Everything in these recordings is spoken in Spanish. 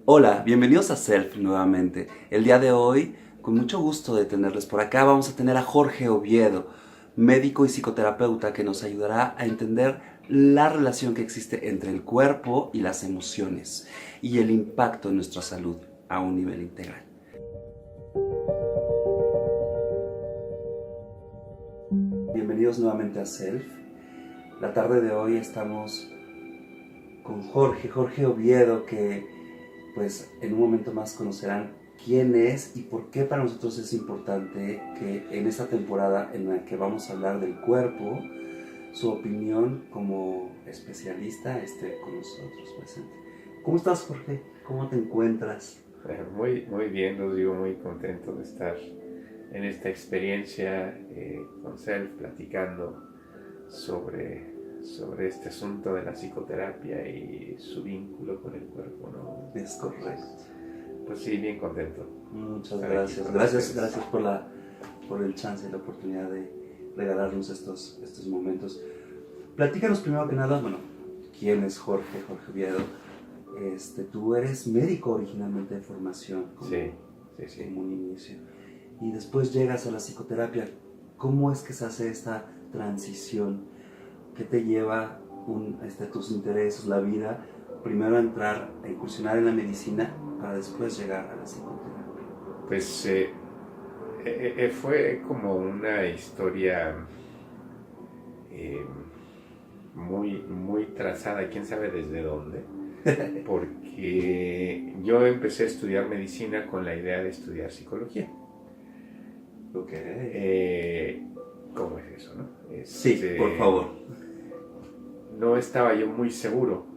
Hola, bienvenidos a Self nuevamente. El día de hoy, con mucho gusto de tenerles por acá, vamos a tener a Jorge Oviedo, médico y psicoterapeuta, que nos ayudará a entender la relación que existe entre el cuerpo y las emociones y el impacto en nuestra salud a un nivel integral. Bienvenidos nuevamente a Self. La tarde de hoy estamos con Jorge Oviedo, que pues en un momento más conocerán quién es y por qué para nosotros es importante que en esta temporada en la que vamos a hablar del cuerpo, su opinión como especialista esté con nosotros presente. ¿Cómo estás, Jorge? ¿Cómo te encuentras? Muy bien, Rodrigo, muy contento de estar en esta experiencia con Self, platicando sobre este asunto de la psicoterapia y su vínculo con el cuerpo, ¿no? Es correcto. Pues sí, bien contento. Muchas gracias. Gracias por el chance y la oportunidad de regalarnos estos momentos. Platícanos primero que nada, bueno, ¿quién es Jorge Oviedo? Tú eres médico originalmente de formación, Sí. como un inicio. Y después llegas a la psicoterapia. ¿Cómo es que se hace esta transición? ¿Qué te lleva tus intereses, la vida, primero a incursionar en la medicina para después llegar a la psicoterapia? Pues fue como una historia muy trazada, quién sabe desde dónde, porque yo empecé a estudiar medicina con la idea de estudiar psicología. Ok. ¿Cómo es eso, no? Sí, por favor. No estaba yo muy seguro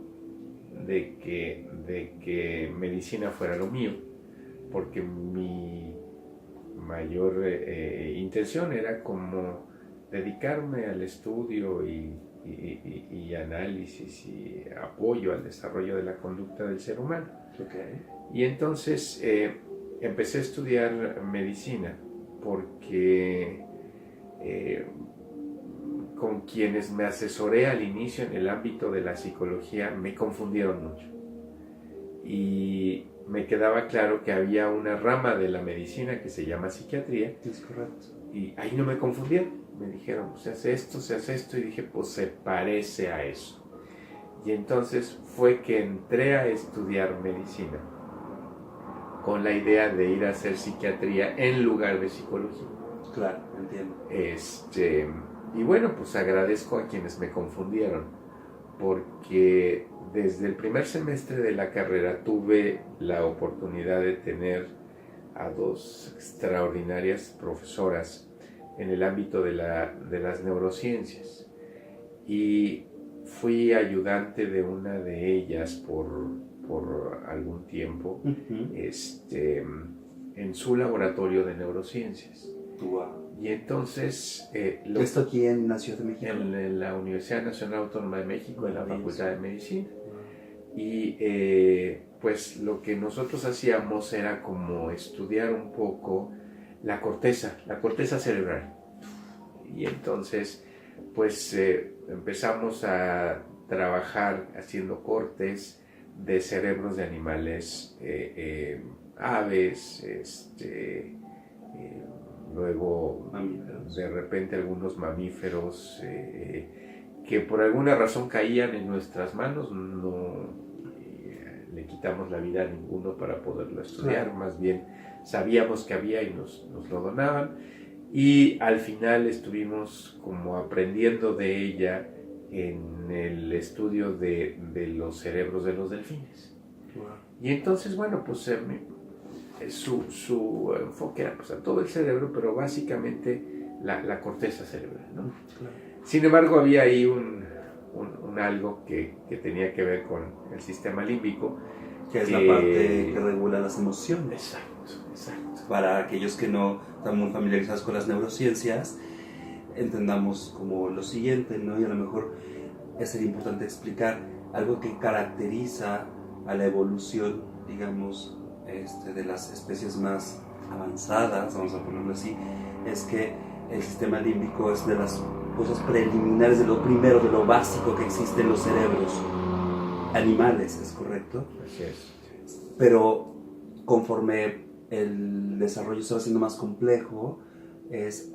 de que medicina fuera lo mío, porque mi mayor intención era como dedicarme al estudio y análisis y apoyo al desarrollo de la conducta del ser humano. Okay. Y entonces empecé a estudiar medicina porque con quienes me asesoré al inicio en el ámbito de la psicología me confundieron mucho. Y me quedaba claro que había una rama de la medicina que se llama psiquiatría. Es correcto. Y ahí no me confundieron. Me dijeron, se hace esto. Y dije, pues se parece a eso. Y entonces fue que entré a estudiar medicina con la idea de ir a hacer psiquiatría en lugar de psicología. Claro, entiendo. Y bueno, pues agradezco a quienes me confundieron, porque desde el primer semestre de la carrera tuve la oportunidad de tener a dos extraordinarias profesoras en el ámbito de las neurociencias. Y fui ayudante de una de ellas por algún tiempo, en su laboratorio de neurociencias. Wow. Y entonces... ¿Esto aquí en la Ciudad de México? En la Universidad Nacional Autónoma de México, en la Facultad de Medicina. Y pues lo que nosotros hacíamos era como estudiar un poco la corteza cerebral. Y entonces pues empezamos a trabajar haciendo cortes de cerebros de animales, aves, luego mamíferos. De repente algunos mamíferos que por alguna razón caían en nuestras manos. No le quitamos la vida a ninguno para poderlo estudiar, claro. Más bien sabíamos que había y nos lo donaban, y al final estuvimos como aprendiendo de ella en el estudio de los cerebros de los delfines. Wow. Y entonces, bueno, pues su enfoque era pues, a todo el cerebro, pero básicamente la corteza cerebral, ¿no? Claro. Sin embargo, había ahí un algo que tenía que ver con el sistema límbico, que es la parte que regula las emociones. Exacto. Para aquellos que no están muy familiarizados con las neurociencias, entendamos como lo siguiente, ¿no? Y a lo mejor sería importante explicar algo que caracteriza a la evolución, digamos, de las especies más avanzadas, vamos a ponerlo así, es que el sistema límbico es de las cosas preliminares, de lo primero, de lo básico que existe en los cerebros animales, ¿es correcto? Así es. pero conforme el desarrollo se va haciendo más complejo,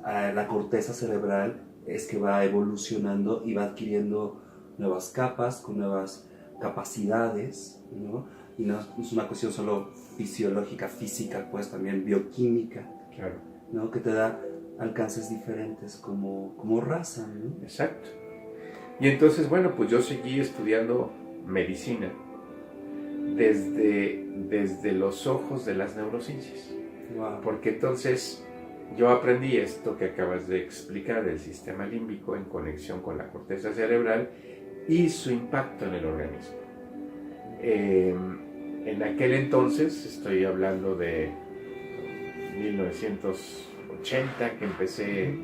la corteza cerebral es que va evolucionando y va adquiriendo nuevas capas, con nuevas capacidades, ¿no? Y no es una cuestión solo fisiológica, física, pues también bioquímica, Claro. ¿no? Que te da alcances diferentes como raza, ¿no? Exacto. Y entonces, bueno, pues yo seguí estudiando medicina desde los ojos de las neurociencias. Wow. Porque entonces yo aprendí esto que acabas de explicar del sistema límbico en conexión con la corteza cerebral y su impacto en el organismo. En aquel entonces, estoy hablando de 1980, que empecé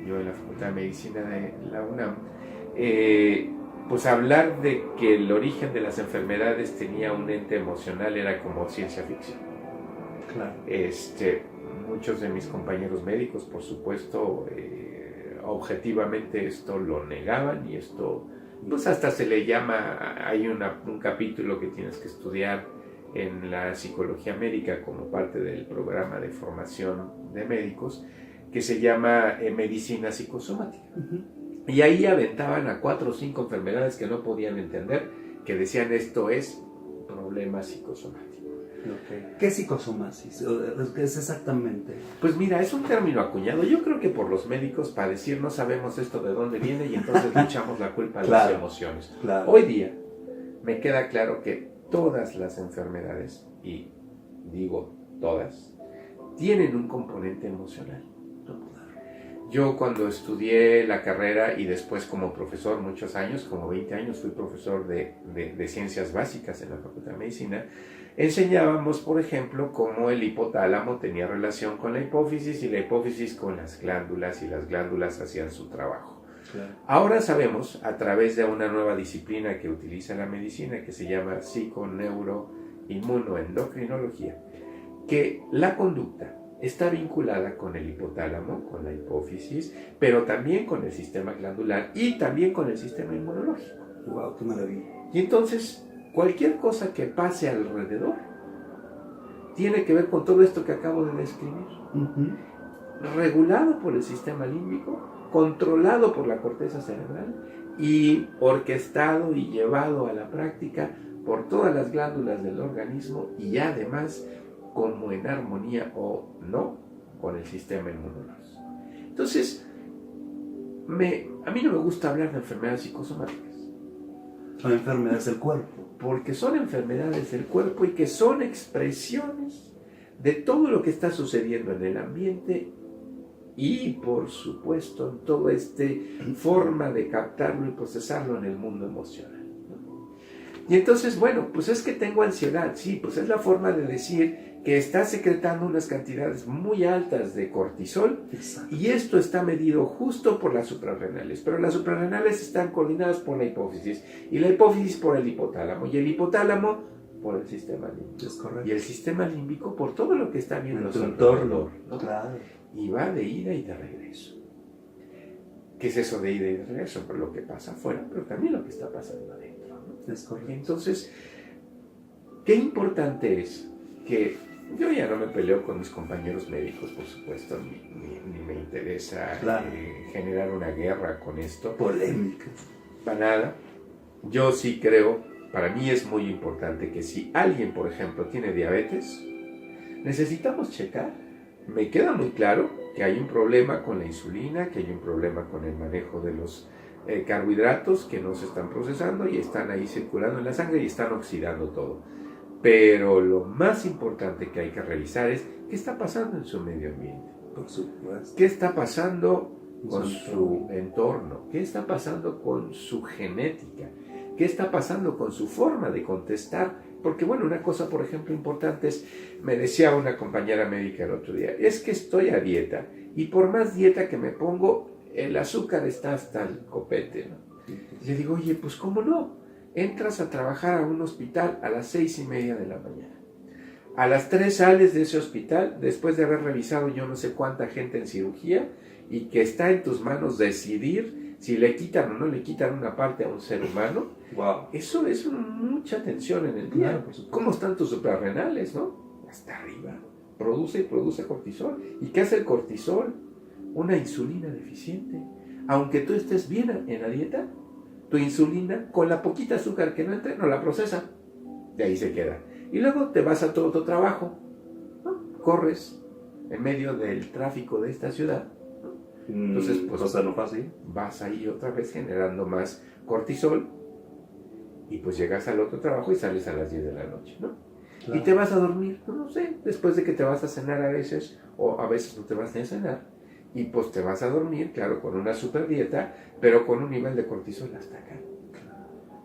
yo en la Facultad de Medicina de la UNAM, pues hablar de que el origen de las enfermedades tenía un ente emocional era como ciencia ficción. Claro. Muchos de mis compañeros médicos, por supuesto, objetivamente esto lo negaban, y esto, pues hasta se le llama, hay un capítulo que tienes que estudiar en la psicología médica como parte del programa de formación de médicos, que se llama medicina psicosomática. Uh-huh. Y ahí aventaban a 4 o 5 enfermedades que no podían entender, que decían esto es problema psicosomático. Okay. ¿Qué es psicosomasis? ¿Qué es exactamente? Pues mira, es un término acuñado. Yo creo que por los médicos, para decir no sabemos esto de dónde viene, y entonces le echamos la culpa a las emociones. Claro. Hoy día me queda claro que todas las enfermedades, y digo todas, tienen un componente emocional. Yo cuando estudié la carrera y después como profesor muchos años, como 20 años, fui profesor de ciencias básicas en la Facultad de Medicina, enseñábamos, por ejemplo, cómo el hipotálamo tenía relación con la hipófisis y la hipófisis con las glándulas, y las glándulas hacían su trabajo. Claro. Ahora sabemos, a través de una nueva disciplina que utiliza la medicina, que se llama psiconeuroinmunoendocrinología, que la conducta está vinculada con el hipotálamo, con la hipófisis, pero también con el sistema glandular y también con el sistema inmunológico. ¡Wow! ¡Qué maravilla! Y entonces, cualquier cosa que pase alrededor tiene que ver con todo esto que acabo de describir. Uh-huh. Regulado por el sistema límbico, controlado por la corteza cerebral y orquestado y llevado a la práctica por todas las glándulas del organismo, y además como en armonía o no con el sistema inmunológico. Entonces, a mí no me gusta hablar de enfermedades psicosomáticas. Son enfermedades del cuerpo. Porque son enfermedades del cuerpo y que son expresiones de todo lo que está sucediendo en el ambiente y, por supuesto, en toda esta forma de captarlo y procesarlo en el mundo emocional, ¿no? Y entonces, bueno, pues es que tengo ansiedad. Sí, pues es la forma de decir que está secretando unas cantidades muy altas de cortisol. Exacto. Y esto está medido justo por las suprarrenales, pero las suprarrenales están coordinadas por la hipófisis, y la hipófisis por el hipotálamo, y el hipotálamo por el sistema límbico. Es correcto. Y el sistema límbico por todo lo que está viendo en a tu su entorno, alrededor, ¿no? Claro. Y va de ida y de regreso. ¿Qué es eso de ida y de regreso? Por lo que pasa afuera, pero también lo que está pasando adentro, ¿no? Es correcto. Entonces, qué importante es que yo ya no me peleo con mis compañeros médicos, por supuesto, ni me interesa Claro. generar una guerra con esto. Polémica. Para nada. Yo sí creo, para mí es muy importante que si alguien, por ejemplo, tiene diabetes, necesitamos checar. Me queda muy claro que hay un problema con la insulina, que hay un problema con el manejo de los carbohidratos que no se están procesando y están ahí circulando en la sangre y están oxidando todo. Pero lo más importante que hay que revisar es qué está pasando en su medio ambiente. Por supuesto. ¿Qué está pasando con Su su entorno? ¿Qué está pasando con su genética? ¿Qué está pasando con su forma de contestar? Porque bueno, una cosa por ejemplo importante es, me decía una compañera médica el otro día, es que estoy a dieta y por más dieta que me pongo, el azúcar está hasta el copete, ¿no? Y le digo, oye, pues ¿cómo no? Entras a trabajar a un hospital a las 6:30 de la mañana. A las 3 sales de ese hospital después de haber revisado yo no sé cuánta gente en cirugía, y que está en tus manos decidir si le quitan o no le quitan una parte a un ser humano, wow. Eso es mucha tensión en el día. Claro, por supuesto. ¿Cómo están tus suprarrenales, no? Hasta arriba. Produce y produce cortisol. ¿Y qué hace el cortisol? Una insulina deficiente. Aunque tú estés bien en la dieta, tu insulina, con la poquita azúcar que no entre, no la procesa. De ahí se queda. Y luego te vas a todo tu trabajo, ¿no? Corres en medio del tráfico de esta ciudad. Entonces, pues, cosa no fácil. vas ahí otra vez generando más cortisol y pues llegas al otro trabajo y sales a las 10 de la noche, ¿no? Claro. Y te vas a dormir, no sé, después de que te vas a cenar a veces, o a veces no te vas ni a cenar, y pues te vas a dormir, claro, con una super dieta, pero con un nivel de cortisol hasta acá,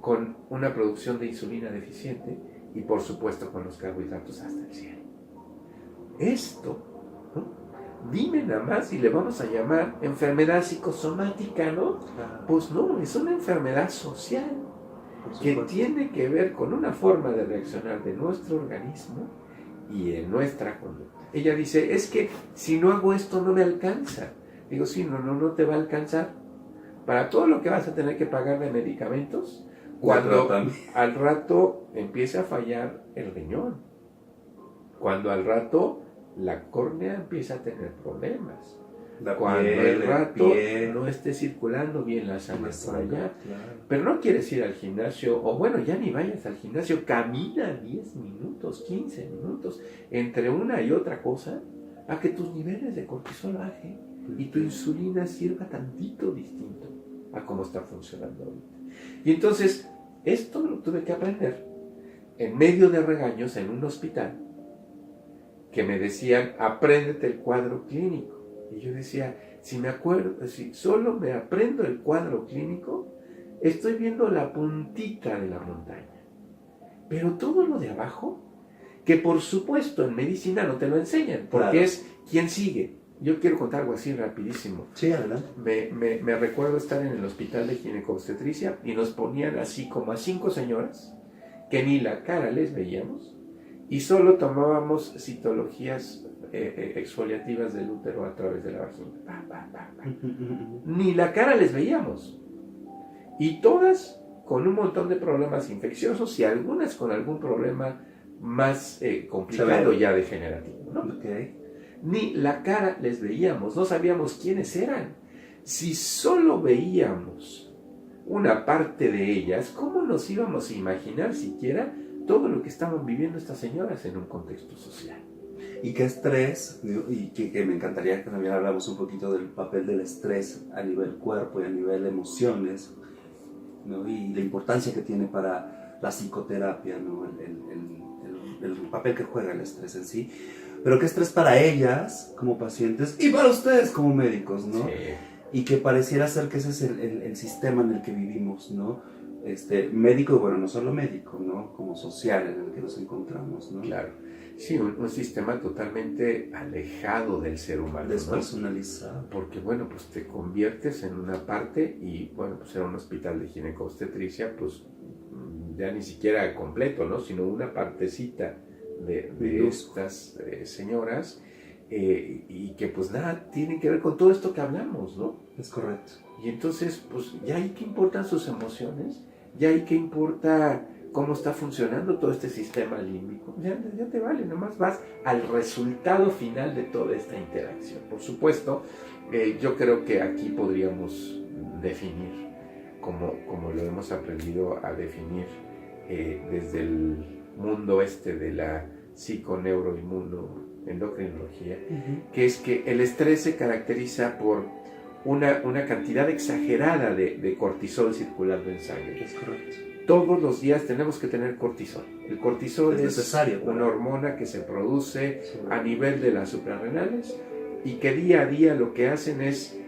con una producción de insulina deficiente y por supuesto con los carbohidratos hasta el cielo. Esto, ¿no? Dime nada más si le vamos a llamar enfermedad psicosomática, ¿no? Pues no, es una enfermedad social que tiene que ver con una forma de reaccionar de nuestro organismo y de nuestra conducta. Ella dice, es que si no hago esto no me alcanza. Digo, sí, no te va a alcanzar. Para todo lo que vas a tener que pagar de medicamentos, cuando al rato empiece a fallar el riñón, cuando al rato la córnea empieza a tener problemas, cuando el rato no esté circulando bien la sangre por allá. Claro. Pero no quieres ir al gimnasio, o bueno, ya ni vayas al gimnasio, camina 10 minutos, 15 minutos, entre una y otra cosa, a que tus niveles de cortisol bajen y tu insulina sirva tantito distinto a cómo está funcionando ahorita. Y entonces, esto lo tuve que aprender en medio de regaños en un hospital, que me decían, apréndete el cuadro clínico. Y yo decía, si solo me aprendo el cuadro clínico, estoy viendo la puntita de la montaña. Pero todo lo de abajo, que por supuesto en medicina no te lo enseñan, porque claro, es quien sigue. Yo quiero contar algo así rapidísimo. Sí, adelante. Me recuerdo estar en el hospital de ginecobstetricia y nos ponían así como a 5 señoras que ni la cara les veíamos, y solo tomábamos citologías exfoliativas del útero a través de la vagina. Ni la cara les veíamos. Y todas con un montón de problemas infecciosos y algunas con algún problema más complicado ya degenerativo, ¿no? Okay. Ni la cara les veíamos, no sabíamos quiénes eran. Si solo veíamos una parte de ellas, ¿cómo nos íbamos a imaginar siquiera todo lo que estaban viviendo estas señoras en un contexto social? Y qué estrés, y que me encantaría que también hablamos un poquito del papel del estrés a nivel cuerpo y a nivel emociones, ¿no? Y la importancia que tiene para la psicoterapia, ¿no? El papel que juega el estrés en sí, pero qué estrés para ellas como pacientes y para ustedes como médicos, ¿no? Sí. Y que pareciera ser que ese es el sistema en el que vivimos, ¿no? Médico, bueno, no solo médico, ¿no? Como social en el que nos encontramos, ¿no? Claro. Sí, un sistema totalmente alejado del ser humano, despersonalizado, ¿no? Porque, bueno, pues te conviertes en una parte y, bueno, pues era un hospital de ginecobstetricia, pues ya ni siquiera completo, ¿no? Sino una partecita de estas señoras y que, pues nada, tienen que ver con todo esto que hablamos, ¿no? Es correcto. Y entonces, pues ya ahí que importan sus emociones, ya ahí que importa cómo está funcionando todo este sistema límbico, ya te vale, nomás vas al resultado final de toda esta interacción. Por supuesto, yo creo que aquí podríamos definir, como lo hemos aprendido a definir desde el mundo de la psiconeuroinmunoendocrinología, que es que el estrés se caracteriza por una cantidad exagerada de cortisol circulando en sangre. Es correcto. Todos los días tenemos que tener cortisol. El cortisol es necesario, una hormona que se produce a nivel de las suprarrenales y que día a día lo que hacen es,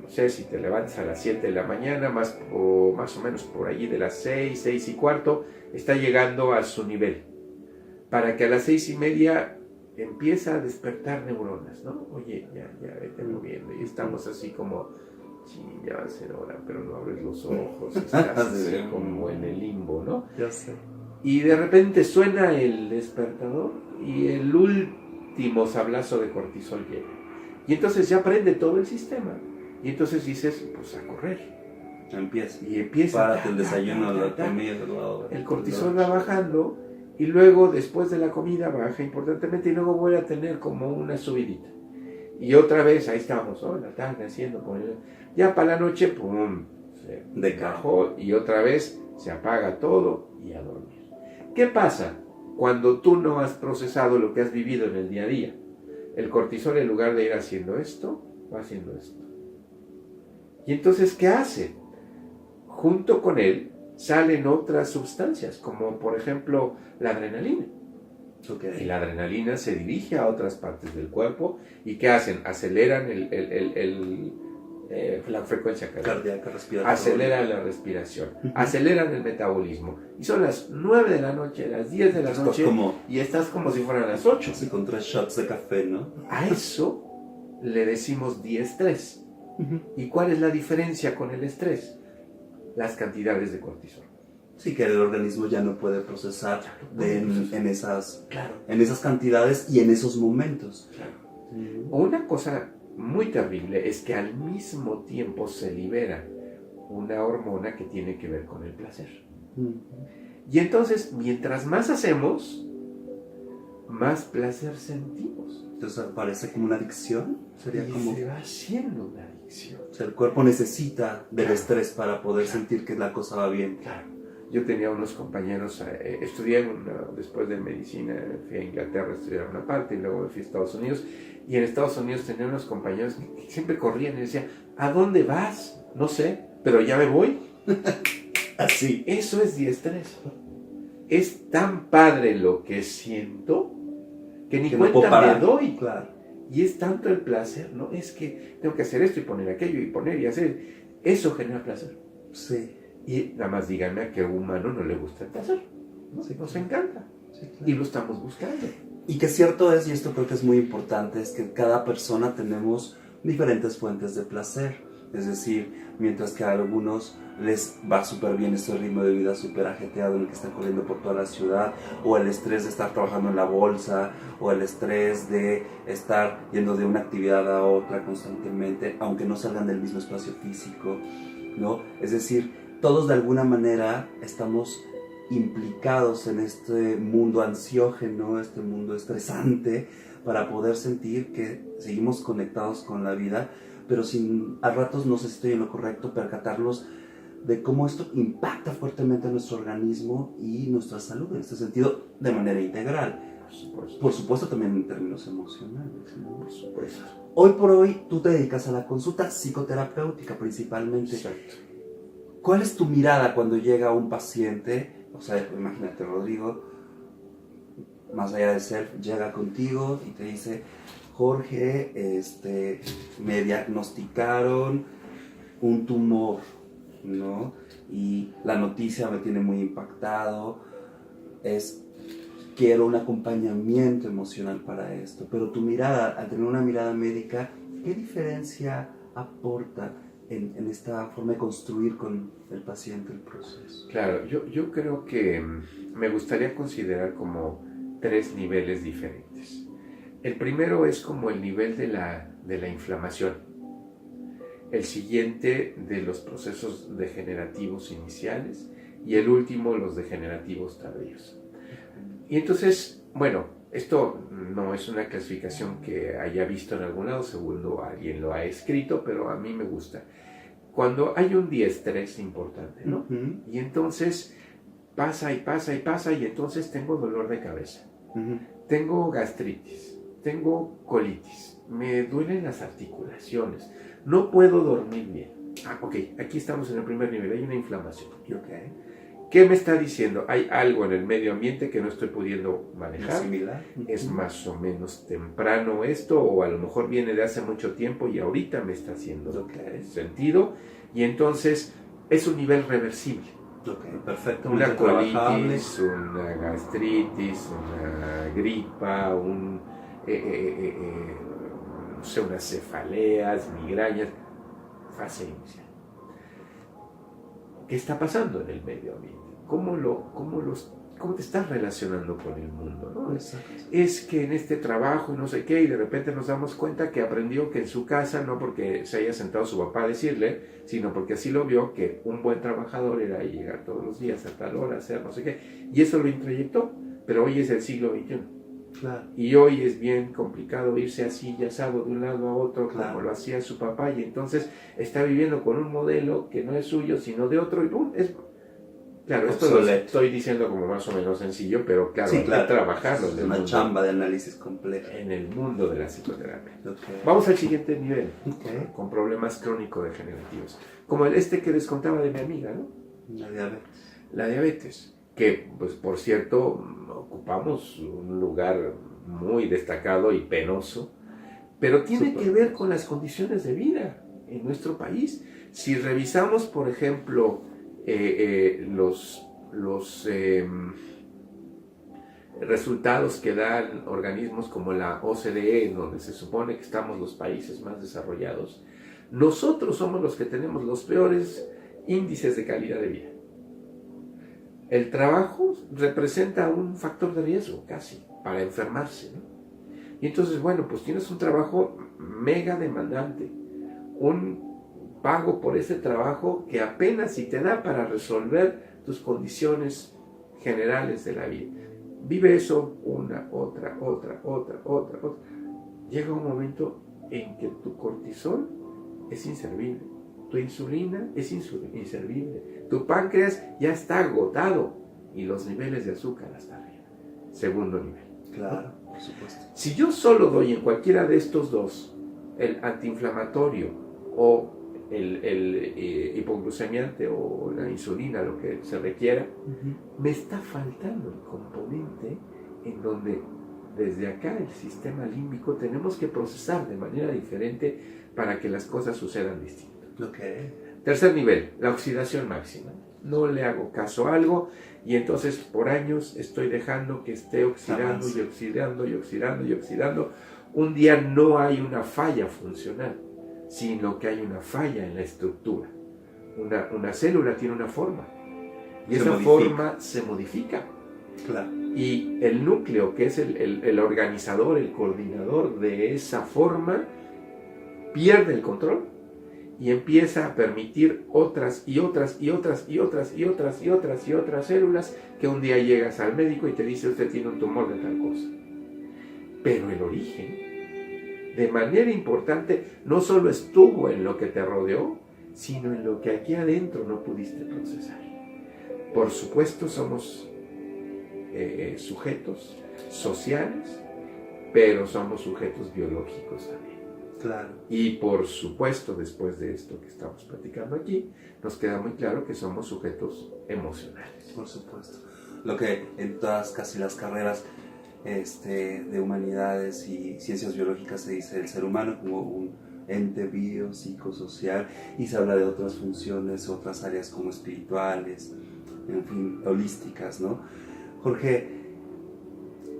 no sé, si te levantas a las 7 de la mañana, más o menos por allí de las 6, 6 y cuarto, está llegando a su nivel. Para que a las 6:30 empieza a despertar neuronas, ¿no? Oye, ya vete moviendo. Y estamos así como... Sí, ya va a ser hora, pero no abres los ojos, estás así como en el limbo, ¿no? Ya sé. Y de repente suena el despertador y el último sablazo de cortisol llega. Y entonces ya prende todo el sistema Y entonces dices, pues a correr. Empieza. Y empieza. Párate el desayuno, la comida. El cortisol va bajando y luego después de la comida baja importantemente y luego vuelve a tener como una subidita. Y otra vez, ahí estamos, la tarde haciendo. Ya para la noche, pum, se bajó y otra vez se apaga todo y a dormir. ¿Qué pasa cuando tú no has procesado lo que has vivido en el día a día? El cortisol, en lugar de ir haciendo esto, va haciendo esto. Y entonces, ¿qué hace? Junto con él salen otras sustancias, como por ejemplo la adrenalina. Y la adrenalina se dirige a otras partes del cuerpo. ¿Y qué hacen? Aceleran la frecuencia cardíaca, aceleran la respiración, aceleran el metabolismo. Y son las 9 de la noche, las 10 de la noche, y estás como si fueran las 8. Así con 3 shots de café, ¿no? A eso le decimos diestrés. ¿Y cuál es la diferencia con el estrés? Las cantidades de cortisol. Sí, que el organismo ya no puede procesar en esas cantidades y en esos momentos. Claro. Una cosa muy terrible es que al mismo tiempo se libera una hormona que tiene que ver con el placer. Y entonces, mientras más hacemos, más placer sentimos. Entonces parece como una adicción. Se va haciendo una adicción. O sea, el cuerpo necesita del estrés para poder sentir que la cosa va bien. Claro. Yo tenía unos compañeros, estudié después de medicina, fui a Inglaterra a estudiar una parte y luego me fui a Estados Unidos. Y en Estados Unidos tenía unos compañeros que siempre corrían y decían, ¿a dónde vas? No sé, pero ya me voy. Así, eso es diestrés. Es tan padre lo que siento que ni cuenta me doy. Claro. Y es tanto el placer, ¿no? Es que tengo que hacer esto y poner aquello y poner y hacer. Eso genera placer. Sí. Y nada más díganme a qué humano no le gusta el placer. ¿No? Sí, nos encanta. Sí, claro. Y lo estamos buscando. Y que cierto es, y esto creo que es muy importante, es que cada persona tenemos diferentes fuentes de placer. Es decir, mientras que a algunos les va súper bien este ritmo de vida súper ajetreado en el que están corriendo por toda la ciudad, o el estrés de estar trabajando en la bolsa, o el estrés de estar yendo de una actividad a otra constantemente, aunque no salgan del mismo espacio físico, ¿no? Es decir, todos de alguna manera estamos implicados en este mundo ansiógeno, este mundo estresante, para poder sentir que seguimos conectados con la vida, pero sin a ratos, no sé si estoy en lo correcto, percatarnos de cómo esto impacta fuertemente a nuestro organismo y nuestra salud, en este sentido, de manera integral. Por supuesto también en términos emocionales, ¿no? Por supuesto. Hoy por hoy tú te dedicas a la consulta psicoterapéutica principalmente. Exacto. ¿Cuál es tu mirada cuando llega un paciente? O sea, imagínate, Rodrigo, más allá de ser, llega contigo y te dice, Jorge, me diagnosticaron un tumor, ¿no? Y la noticia me tiene muy impactado, quiero un acompañamiento emocional para esto. Pero tu mirada, al tener una mirada médica, ¿qué diferencia aporta en esta forma de construir con el paciente el proceso? Claro, yo creo que me gustaría considerar como 3 niveles diferentes. El primero es como el nivel de la inflamación. El siguiente de los procesos degenerativos iniciales y el último los degenerativos tardíos. Y entonces, bueno, esto no es una clasificación que haya visto en algún lado, seguro alguien lo ha escrito, pero a mí me gusta. Cuando hay un diestrés importante, ¿no? Y entonces pasa y pasa y pasa y entonces tengo dolor de cabeza, tengo gastritis, tengo colitis, me duelen las articulaciones, no puedo dormir bien. Ok, aquí estamos en el primer nivel, hay una inflamación. Okay. ¿Qué me está diciendo? Hay algo en el medio ambiente que no estoy pudiendo manejar. Es más o menos temprano esto, o a lo mejor viene de hace mucho tiempo y ahorita me está haciendo sentido. Y entonces es un nivel reversible. Okay, perfecto. Una colitis, una gastritis, una gripa, no sé, unas cefaleas, migrañas, fase inicial. ¿Qué está pasando en el medio ambiente? ¿Cómo te estás relacionando con el mundo, ¿no? es que en este trabajo no sé qué, y de repente nos damos cuenta que aprendió que en su casa, no porque se haya sentado su papá a decirle, sino porque así lo vio, que un buen trabajador era llegar todos los días a tal hora, hacer no sé qué, y eso lo introyectó, pero hoy es el siglo XXI. Claro. Y hoy es bien complicado irse así, ya sabe, de un lado a otro, Claro. como lo hacía su papá, y entonces está viviendo con un modelo que no es suyo, sino de otro, y ¡pum! Claro, esto lo estoy diciendo como más o menos sencillo, pero claro, sí, claro. hay que trabajarlo. Es una chamba de análisis compleja. En el mundo de la psicoterapia. Okay. Vamos al siguiente nivel, okay. Con problemas crónico-degenerativos. Como este que les contaba de mi amiga, ¿no? La diabetes. La diabetes, que, pues, por cierto, ocupamos un lugar muy destacado y penoso, pero tiene que ver con las condiciones de vida en nuestro país. Si revisamos, por ejemplo, los resultados que dan organismos como la OCDE, en donde se supone que estamos los países más desarrollados, nosotros somos los que tenemos los peores índices de calidad de vida. El trabajo representa un factor de riesgo casi para enfermarse, ¿no? Y entonces, bueno, pues tienes un trabajo mega demandante, un pago por ese trabajo que apenas si te da para resolver tus condiciones generales de la vida. Vive eso una, otra. Llega un momento en que tu cortisol es inservible, tu insulina es inservible, tu páncreas ya está agotado y los niveles de azúcar hasta arriba. Segundo nivel. Claro, por supuesto. Si yo solo doy en cualquiera de estos dos, el antiinflamatorio o el hipoglucemiante o la insulina, lo que se requiera, me está faltando el componente en donde desde acá el sistema límbico tenemos que procesar de manera diferente para que las cosas sucedan distinto. Okay. Tercer nivel, la oxidación máxima. No le hago caso a algo y entonces por años estoy dejando que esté oxidando y oxidando y oxidando y oxidando. Un día no hay una falla funcional, sino que hay una falla en la estructura. Una célula tiene una forma y esa forma se modifica. Claro. Y el núcleo, que es el organizador, el coordinador de esa forma, pierde el control y empieza a permitir otras células que un día llegas al médico y te dice usted tiene un tumor de tal cosa. Pero el origen, de manera importante, no solo estuvo en lo que te rodeó, sino en lo que aquí adentro no pudiste procesar. Por supuesto somos sujetos sociales, pero somos sujetos biológicos también. Claro. Y por supuesto, después de esto que estamos platicando aquí, nos queda muy claro que somos sujetos emocionales. Por supuesto. Lo que en todas casi las carreras de humanidades y ciencias biológicas se dice el ser humano como un ente biopsicosocial, y se habla de otras funciones, otras áreas como espirituales, en fin, holísticas, ¿no? Jorge,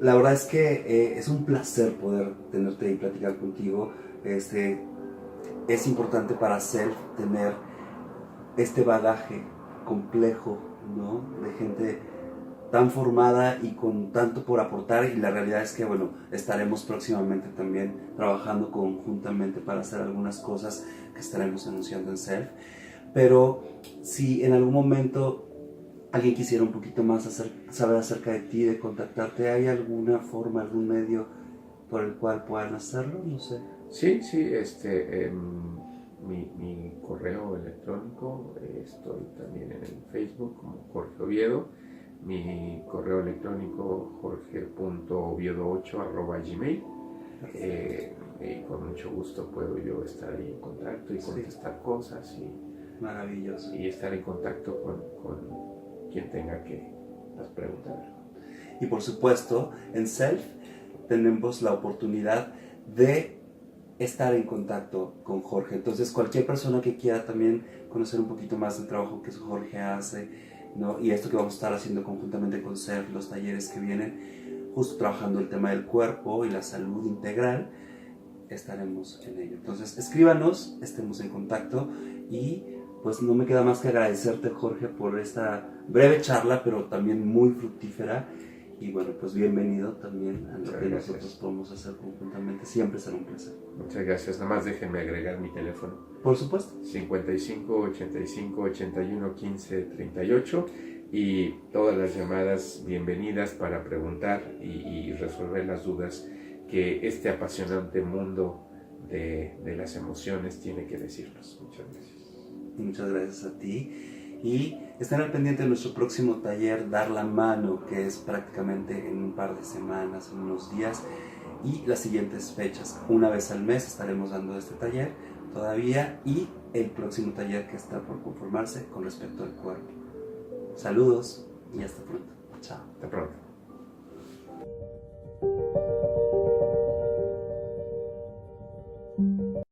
la verdad es que es un placer poder tenerte y platicar contigo. Es importante para Self tener este bagaje complejo, ¿no? De gente tan formada y con tanto por aportar, y la realidad es que, bueno, estaremos próximamente también trabajando conjuntamente para hacer algunas cosas que estaremos anunciando en Self. Pero si en algún momento alguien quisiera un poquito más saber acerca de ti, de contactarte, ¿hay alguna forma, algún medio por el cual puedan hacerlo? No sé. Sí, mi correo electrónico, estoy también en el Facebook como Jorge Oviedo, mi correo electrónico jorge.oviedo8@gmail, y con mucho gusto puedo yo estar ahí en contacto y contestar cosas maravilloso, y estar en contacto con quien tenga que preguntar. Y por supuesto, en Self tenemos la oportunidad de estar en contacto con Jorge. Entonces, cualquier persona que quiera también conocer un poquito más del trabajo que Jorge hace, ¿no? Y esto que vamos a estar haciendo conjuntamente con Self, los talleres que vienen, justo trabajando el tema del cuerpo y la salud integral, estaremos en ello. Entonces, escríbanos, estemos en contacto, y pues no me queda más que agradecerte, Jorge, por esta breve charla, pero también muy fructífera, Y bueno, pues bienvenido también a lo Muchas que gracias. nosotros podemos hacer conjuntamente. Siempre será un placer. Muchas gracias. Nada más déjenme agregar mi teléfono. Por supuesto. 55 85 81 15 38 y todas las llamadas bienvenidas para preguntar y resolver las dudas que este apasionante mundo de las emociones tiene que decirnos. Muchas gracias. Muchas gracias a ti. Y estén al pendiente de nuestro próximo taller, Dar la Mano, que es prácticamente en un par de semanas, en unos días, y las siguientes fechas. Una vez al mes estaremos dando este taller todavía, y el próximo taller que está por conformarse con respecto al cuerpo. Saludos y hasta pronto. Chao. Hasta pronto.